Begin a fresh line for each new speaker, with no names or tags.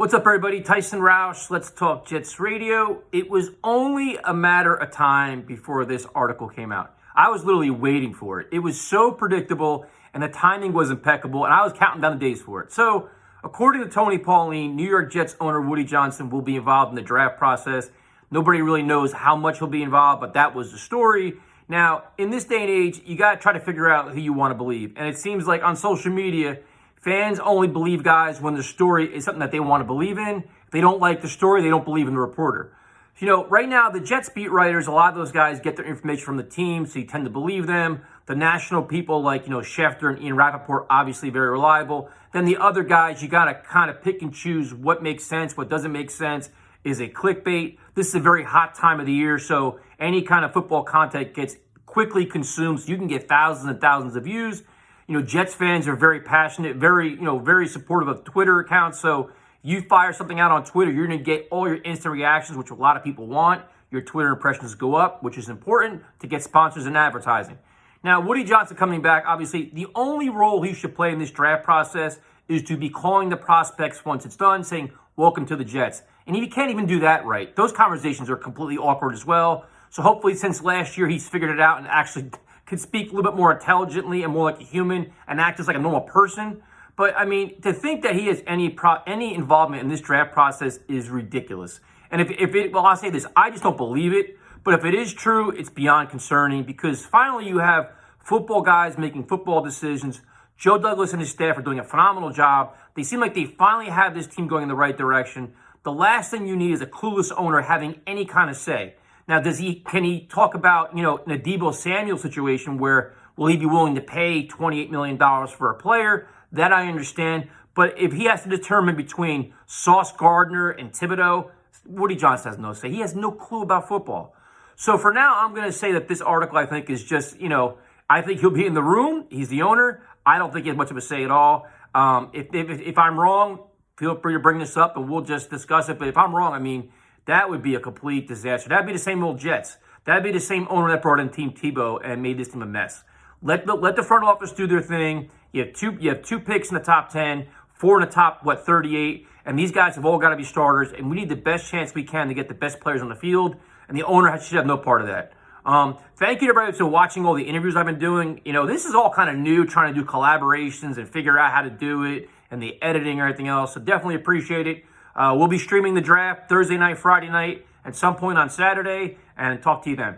What's up, everybody? Tyson Roush, Let's Talk Jets Radio. It was only a matter of time before this article came out. I was literally waiting for it. It was so predictable, and the timing was impeccable, and I was counting down the days for it. So, according to Tony Pauline, New York Jets owner Woody Johnson will be involved in the draft process. Nobody really knows how much he'll be involved, but that was the story. Now, in this day and age, you got to try to figure out who you want to believe. And it seems like on social media, fans only believe guys when the story is something that they want to believe in. If they don't like the story, they don't believe in the reporter. You know, right now, the Jets beat writers, a lot of those guys get their information from the team, so you tend to believe them. The national people like, Schefter and Ian Rappaport, obviously very reliable. Then the other guys, you got to kind of pick and choose what makes sense, what doesn't make sense. Is it clickbait? This is a very hot time of the year, so any kind of football content gets quickly consumed, so you can get thousands and thousands of views. Jets fans are very passionate, very supportive of Twitter accounts. So you fire something out on Twitter, you're going to get all your instant reactions, which a lot of people want. Your Twitter impressions go up, which is important to get sponsors and advertising. Now, Woody Johnson coming back, obviously, the only role he should play in this draft process is to be calling the prospects once it's done, saying, welcome to the Jets. And he can't even do that right. Those conversations are completely awkward as well. So hopefully, since last year, he's figured it out and actually can speak a little bit more intelligently and more like a human and act just like a normal person. But, to think that he has any involvement in this draft process is ridiculous. And I'll say this, I just don't believe it. But if it is true, it's beyond concerning because finally you have football guys making football decisions. Joe Douglas and his staff are doing a phenomenal job. They seem like they finally have this team going in the right direction. The last thing you need is a clueless owner having any kind of say. Now, can he talk about, in a Deebo Samuel situation where will he be willing to pay $28 million for a player? That I understand. But if he has to determine between Sauce Gardner and Thibodeau, Woody Johnson has no say. He has no clue about football. So for now, I'm going to say that this article, I think, is just, I think he'll be in the room. He's the owner. I don't think he has much of a say at all. If I'm wrong, feel free to bring this up and we'll just discuss it. But if I'm wrong, that would be a complete disaster. That'd be the same old Jets. That'd be the same owner that brought in Team Tebow and made this team a mess. Let the front office do their thing. You have two picks in the top 10, 4 in the top 38, and these guys have all got to be starters. And we need the best chance we can to get the best players on the field. And the owner should have no part of that. Thank you to everybody for watching all the interviews I've been doing. This is all kind of new, trying to do collaborations and figure out how to do it and the editing and everything else. So definitely appreciate it. We'll be streaming the draft Thursday night, Friday night, at some point on Saturday, and talk to you then.